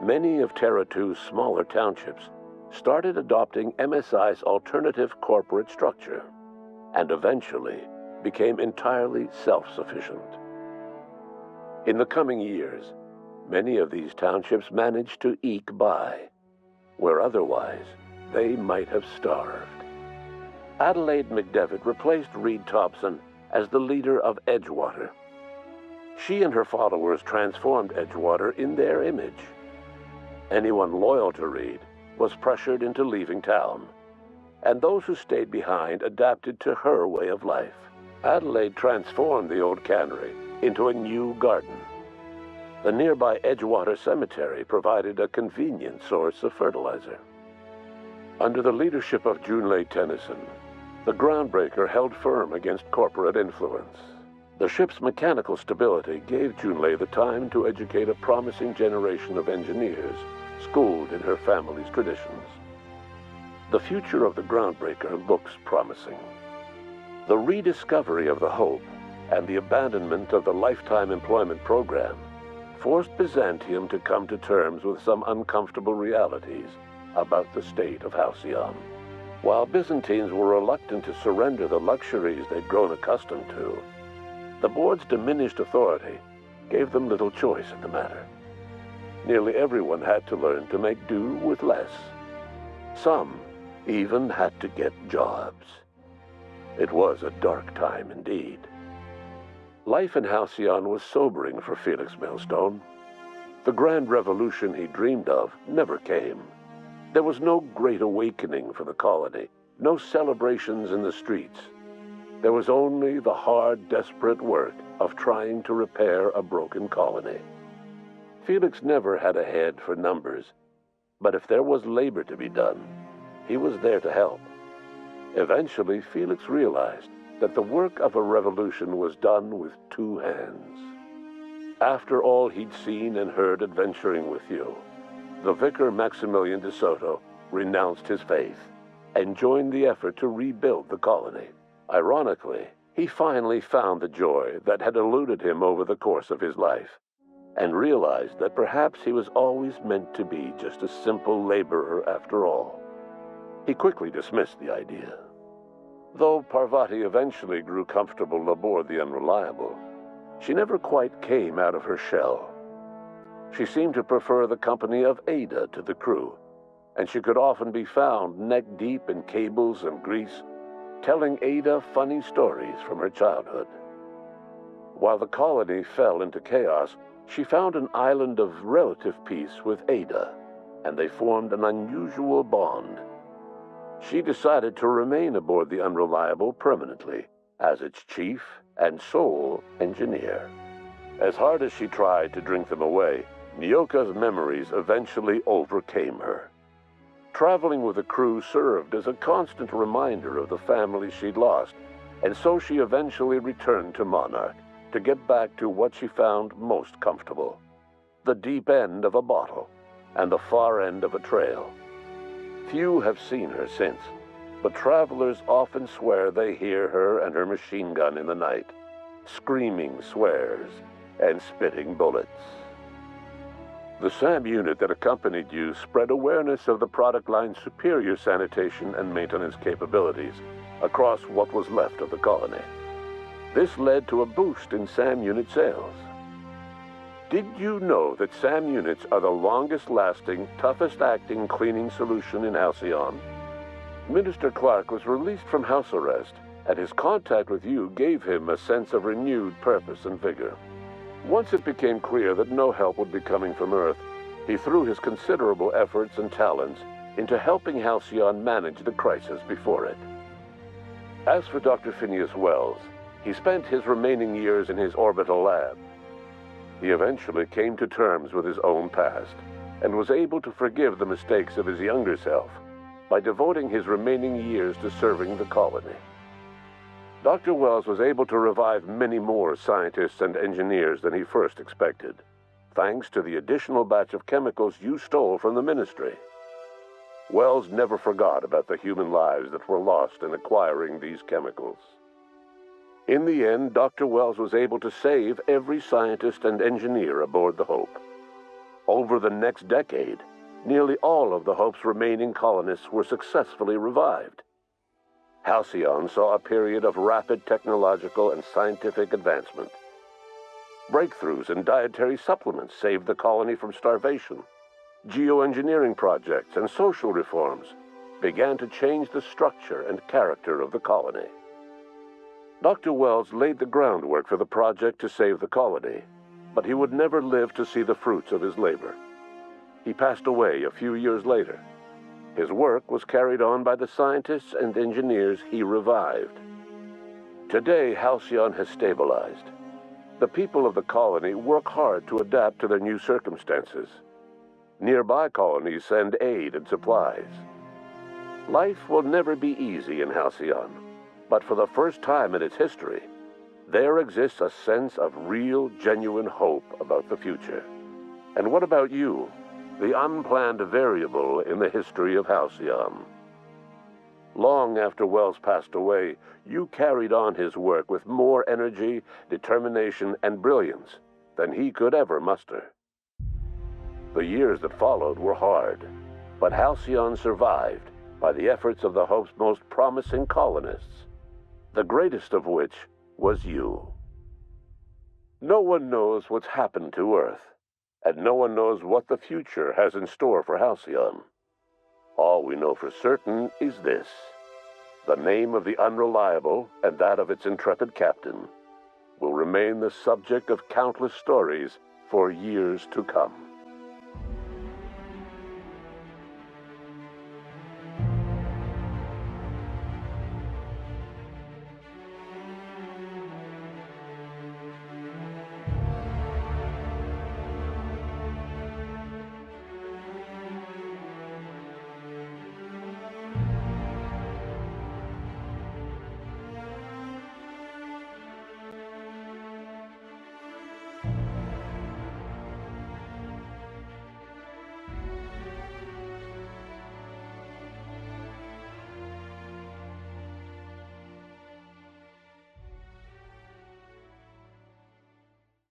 many of Terra 2's smaller townships started adopting MSI's alternative corporate structure, and eventually became entirely self-sufficient. In the coming years, many of these townships managed to eke by, where otherwise they might have starved. Adelaide McDevitt replaced Reed Thompson as the leader of Edgewater. She and her followers transformed Edgewater in their image. Anyone loyal to Reed was pressured into leaving town, and those who stayed behind adapted to her way of life. Adelaide transformed the old cannery into a new garden. The nearby Edgewater Cemetery provided a convenient source of fertilizer. Under the leadership of Junlei Tennyson, The groundbreaker held firm against corporate influence. The ship's mechanical stability gave Junlei the time to educate a promising generation of engineers, schooled in her family's traditions. The future of the groundbreaker looks promising. The rediscovery of the Hope and the abandonment of the lifetime employment program forced Byzantium to come to terms with some uncomfortable realities about the state of Halcyon. While Byzantines were reluctant to surrender the luxuries they'd grown accustomed to, the board's diminished authority gave them little choice in the matter. Nearly everyone had to learn to make do with less. Some even had to get jobs. It was a dark time indeed. Life in Halcyon was sobering for Felix Millstone. The grand revolution he dreamed of never came. There was no great awakening for the colony, no celebrations in the streets. There was only the hard, desperate work of trying to repair a broken colony. Felix never had a head for numbers, but if there was labor to be done, he was there to help. Eventually, Felix realized that the work of a revolution was done with two hands. After all he'd seen and heard adventuring with you, the vicar Maximilian de Soto renounced his faith and joined the effort to rebuild the colony. Ironically, he finally found the joy that had eluded him over the course of his life, and realized that perhaps he was always meant to be just a simple laborer after all. He quickly dismissed the idea. Though Parvati eventually grew comfortable aboard the Unreliable, she never quite came out of her shell. She seemed to prefer the company of Ada to the crew, and she could often be found neck-deep in cables and grease, telling Ada funny stories from her childhood. While the colony fell into chaos, she found an island of relative peace with Ada, and they formed an unusual bond. She decided to remain aboard the Unreliable permanently as its chief and sole engineer. As hard as she tried to drink them away, Nyoka's memories eventually overcame her. Traveling with the crew served as a constant reminder of the family she'd lost, and so she eventually returned to Monarch to get back to what she found most comfortable: the deep end of a bottle and the far end of a trail. Few have seen her since, but travelers often swear they hear her and her machine gun in the night, screaming swears and spitting bullets. The SAM unit that accompanied you spread awareness of the product line's superior sanitation and maintenance capabilities across what was left of the colony. This led to a boost in SAM unit sales. Did you know that SAM units are the longest-lasting, toughest-acting cleaning solution in Halcyon? Minister Clark was released from house arrest, and his contact with you gave him a sense of renewed purpose and vigor. Once it became clear that no help would be coming from Earth, he threw his considerable efforts and talents into helping Halcyon manage the crisis before it. As for Dr. Phineas Wells, he spent his remaining years in his orbital lab. He eventually came to terms with his own past and was able to forgive the mistakes of his younger self by devoting his remaining years to serving the colony. Dr. Wells was able to revive many more scientists and engineers than he first expected, thanks to the additional batch of chemicals you stole from the Ministry. Wells never forgot about the human lives that were lost in acquiring these chemicals. In the end, Dr. Wells was able to save every scientist and engineer aboard the Hope. Over the next decade, nearly all of the Hope's remaining colonists were successfully revived. Halcyon saw a period of rapid technological and scientific advancement. Breakthroughs in dietary supplements saved the colony from starvation. Geoengineering projects and social reforms began to change the structure and character of the colony. Dr. Wells laid the groundwork for the project to save the colony, but he would never live to see the fruits of his labor. He passed away a few years later. His work was carried on by the scientists and engineers he revived. Today, Halcyon has stabilized. The people of the colony work hard to adapt to their new circumstances. Nearby colonies send aid and supplies. Life will never be easy in Halcyon, But for the first time in its history, there exists a sense of real, genuine hope about the future. And what about you, the unplanned variable in the history of Halcyon? Long after Wells passed away, you carried on his work with more energy, determination, and brilliance than he could ever muster. The years that followed were hard, but Halcyon survived by the efforts of the Hope's most promising colonists, the greatest of which was you. No one knows what's happened to Earth, and no one knows what the future has in store for Halcyon. All we know for certain is this: the name of the Unreliable and that of its intrepid captain will remain the subject of countless stories for years to come.